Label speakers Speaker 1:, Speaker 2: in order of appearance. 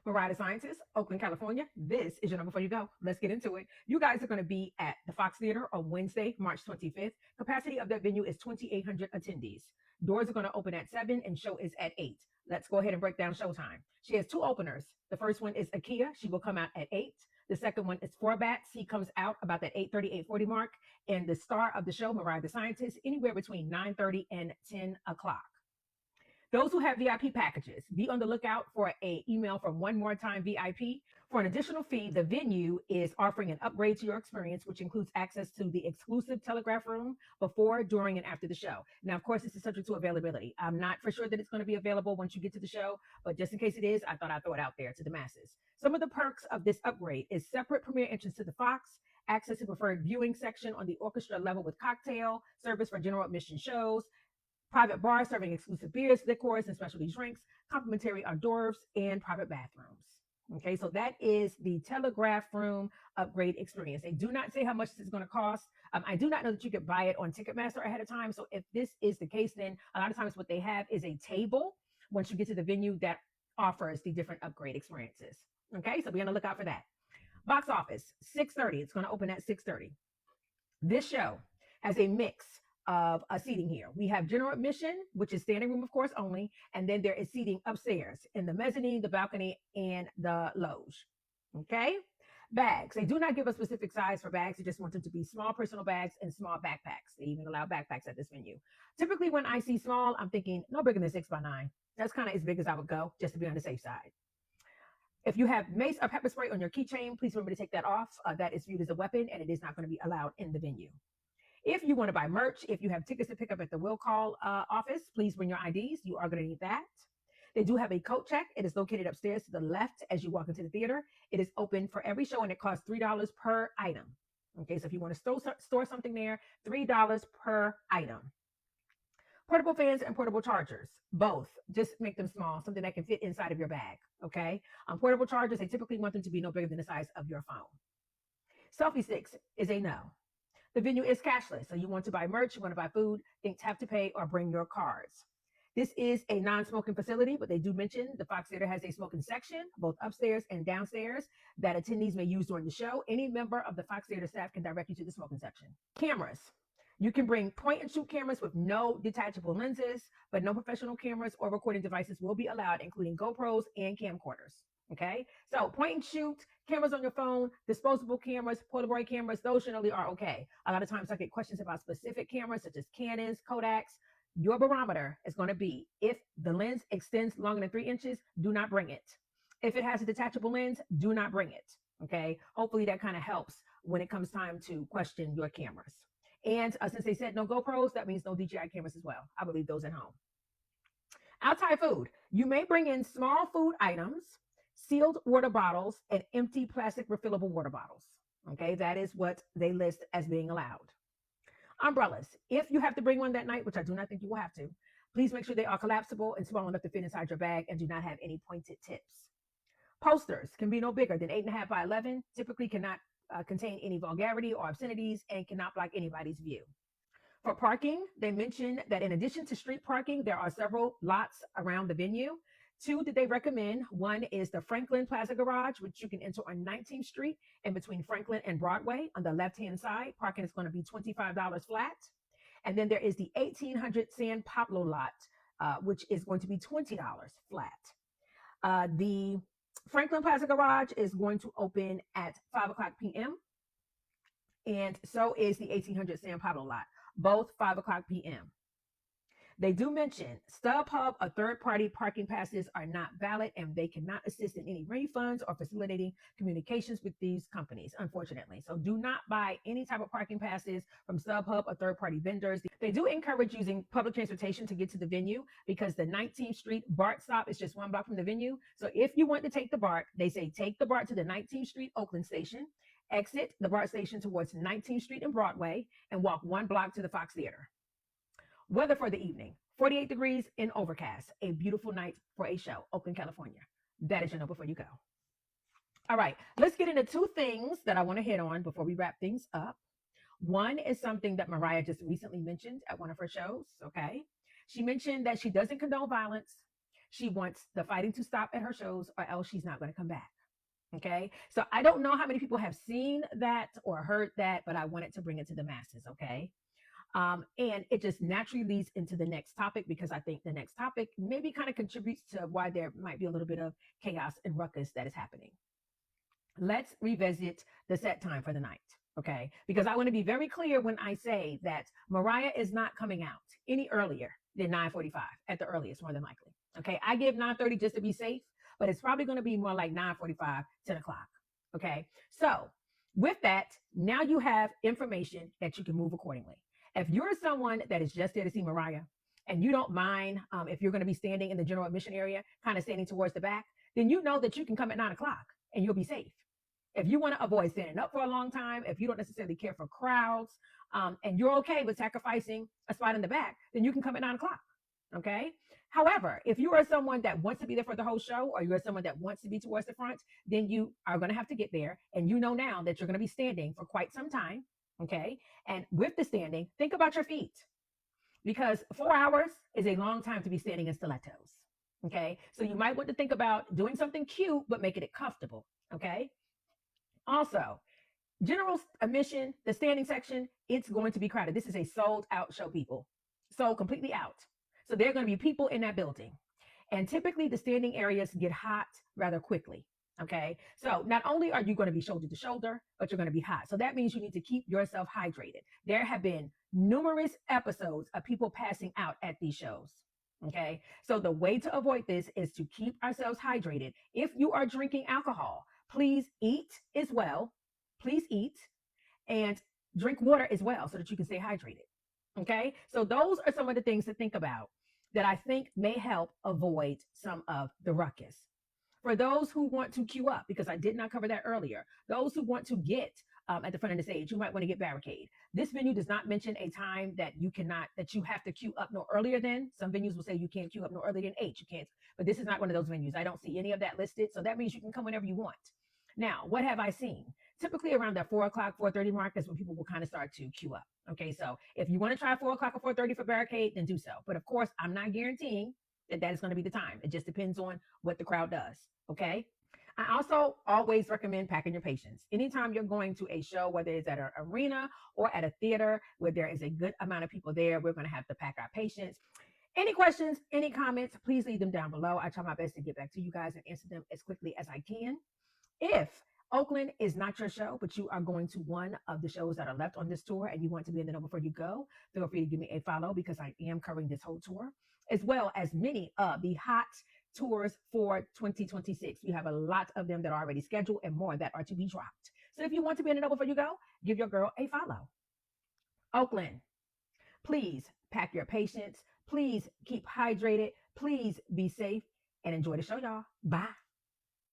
Speaker 1: MARIAH the Scientist, Oakland, California. This is your number before you go. Let's get into it. You guys are going to be at the Fox Theater on Wednesday, March 25th. Capacity of that venue is 2,800 attendees. Doors are going to open at 7 and show is at 8. Let's go ahead and break down showtime. She has two openers. The first one is Akia. She will come out at 8. The second one is Forbats. He comes out about that 8:30, 8:40 mark. And the star of the show, MARIAH the Scientist, anywhere between 9:30 and 10 o'clock. Those who have VIP packages, be on the lookout for an email from One More Time VIP. For an additional fee, the venue is offering an upgrade to your experience, which includes access to the exclusive Telegraph Room before, during, and after the show. Now, of course, this is subject to availability. I'm not for sure that it's going to be available once you get to the show, but just in case it is, I thought I'd throw it out there to the masses. Some of the perks of this upgrade is separate premiere entrance to the Fox, access to preferred viewing section on the orchestra level with cocktail, service for general admission shows, private bar serving exclusive beers, liqueurs, and specialty drinks, complimentary hors d'oeuvres, and private bathrooms. Okay, so that is the Telegraph Room upgrade experience. They do not say how much this is going to cost. I do not know that you could buy it on Ticketmaster ahead of time. So if this is the case, then a lot of times what they have is a table once you get to the venue that offers the different upgrade experiences. Okay, so be on the lookout for that. Box office, 6:30. It's going to open at 6:30. This show has a mix of seating here. We have general admission, which is standing room, of course, only, and then there is seating upstairs in the mezzanine, the balcony, and the loge. Okay? Bags. They do not give a specific size for bags. They just want them to be small personal bags and small backpacks. They even allow backpacks at this venue. Typically, when I see small, I'm thinking no bigger than 6x9. That's kind of as big as I would go, just to be on the safe side. If you have mace or pepper spray on your keychain, please remember to take that off. That is viewed as a weapon, and it is not going to be allowed in the venue. If you want to buy merch, if you have tickets to pick up at the will call office, please bring your IDs. You are going to need that. They do have a coat check. It is located upstairs to the left as you walk into the theater. It is open for every show, and it costs $3 per item. Okay, so if you want to store something there, $3 per item. Portable fans and portable chargers, both. Just make them small, something that can fit inside of your bag. Okay, portable chargers, they typically want them to be no bigger than the size of your phone. Selfie sticks is a no. The venue is cashless, so you want to buy merch, you want to buy food, think tap to pay or bring your cards. This is a non-smoking facility, but they do mention the Fox Theater has a smoking section, both upstairs and downstairs, that attendees may use during the show. Any member of the Fox Theater staff can direct you to the smoking section. Cameras. You can bring point and shoot cameras with no detachable lenses, but no professional cameras or recording devices will be allowed, including GoPros and camcorders. Okay, so point and shoot, cameras on your phone, disposable cameras, Polaroid cameras, those generally are okay. A lot of times I get questions about specific cameras such as Canons, Kodaks. Your barometer is going to be, if the lens extends longer than 3 inches, do not bring it. If it has a detachable lens, do not bring it. Okay, hopefully that kind of helps when it comes time to question your cameras. And since they said no GoPros, that means no DJI cameras as well. I will leave those at home. Outside food. You may bring in small food items, sealed water bottles, and empty plastic refillable water bottles. Okay, that is what they list as being allowed. Umbrellas. If you have to bring one that night, which I do not think you will have to, please make sure they are collapsible and small enough to fit inside your bag and do not have any pointed tips. Posters can be no bigger than 8.5 by 11, typically cannot contain any vulgarity or obscenities and cannot block anybody's view. For parking, they mentioned that in addition to street parking, there are several lots around the venue. 2 that they recommend. One is the Franklin Plaza Garage, which you can enter on 19th Street and between Franklin and Broadway on the left-hand side. Parking is going to be $25 flat. And then there is the 1800 San Pablo lot, which is going to be $20 flat. The Franklin Plaza Garage is going to open at 5 o'clock p.m. And so is the 1800 San Pablo lot, both 5 o'clock p.m. They do mention StubHub or third-party parking passes are not valid and they cannot assist in any refunds or facilitating communications with these companies, unfortunately. So do not buy any type of parking passes from StubHub or third-party vendors. They do encourage using public transportation to get to the venue because the 19th Street BART stop is just 1 block from the venue. So if you want to take the BART, they say take the BART to the 19th Street Oakland station, exit the BART station towards 19th Street and Broadway, and walk 1 block to the Fox Theater. Weather for the evening, 48 degrees and overcast. A beautiful night for a show, Oakland, California. That is your note before you go. All right, let's get into 2 things that I want to hit on before we wrap things up. One is something that MARIAH just recently mentioned at one of her shows, okay? She mentioned that she doesn't condone violence. She wants the fighting to stop at her shows, or else she's not going to come back. Okay. So I don't know how many people have seen that or heard that, but I wanted to bring it to the masses. Okay. And it just naturally leads into the next topic, because I think the next topic maybe kind of contributes to why there might be a little bit of chaos and ruckus that is happening. Let's revisit the set time for the night. Okay. Because I want to be very clear when I say that Mariah is not coming out any earlier than 9:45 at the earliest, more than likely. Okay. I give 9:30 just to be safe, but it's probably going to be more like 9:45, 10 o'clock. Okay. So with that, now you have information that you can move accordingly. If you're someone that is just there to see Mariah and you don't mind if you're going to be standing in the general admission area, kind of standing towards the back, then you know that you can come at 9 o'clock and you'll be safe. If you want to avoid standing up for a long time, if you don't necessarily care for crowds, and you're okay with sacrificing a spot in the back, then you can come at 9 o'clock. Okay. However, if you are someone that wants to be there for the whole show, or you're someone that wants to be towards the front, then you are going to have to get there. And you know now that you're going to be standing for quite some time. Okay. And with the standing, think about your feet, because 4 hours is a long time to be standing in stilettos. Okay. So you might want to think about doing something cute, but making it comfortable. Okay. Also, general admission, the standing section, it's going to be crowded. This is a sold out show, people. Sold completely out. So there are going to be people in that building. And typically the standing areas get hot rather quickly. Okay. So not only are you going to be shoulder to shoulder, but you're going to be hot. So that means you need to keep yourself hydrated. There have been numerous episodes of people passing out at these shows. Okay. So the way to avoid this is to keep ourselves hydrated. If you are drinking alcohol, please eat as well. Please eat and drink water as well so that you can stay hydrated. Okay. So those are some of the things to think about that I think may help avoid some of the ruckus. For those who want to queue up, because I did not cover that earlier, those who want to get at the front of the stage, you might want to get barricade. This venue does not mention a time that you have to queue up no earlier than. Some venues will say you can't queue up no earlier than 8. You can't, but this is not one of those venues. I don't see any of that listed. So that means you can come whenever you want. Now, what have I seen? Typically around that 4 o'clock, 4:30 mark is when people will kind of start to queue up. Okay, so if you want to try 4 o'clock or 4:30 for barricade, then do so. But of course, I'm not guaranteeing that is going to be the time. It just depends on what the crowd does. Okay. I also always recommend packing your patience. Anytime you're going to a show, whether it's at an arena or at a theater where there is a good amount of people there, we're going to have to pack our patience. Any questions, any comments, please leave them down below. I try my best to get back to you guys and answer them as quickly as I can. If Oakland is not your show, but you are going to one of the shows that are left on this tour and you want to be in the know before you go, feel free to give me a follow, because I am covering this whole tour, as well as many of the hot tours for 2026. We have a lot of them that are already scheduled and more that are to be dropped. So if you want to be in the know before you go, give your girl a follow. Oakland, please pack your patience. Please keep hydrated. Please be safe and enjoy the show, y'all. Bye.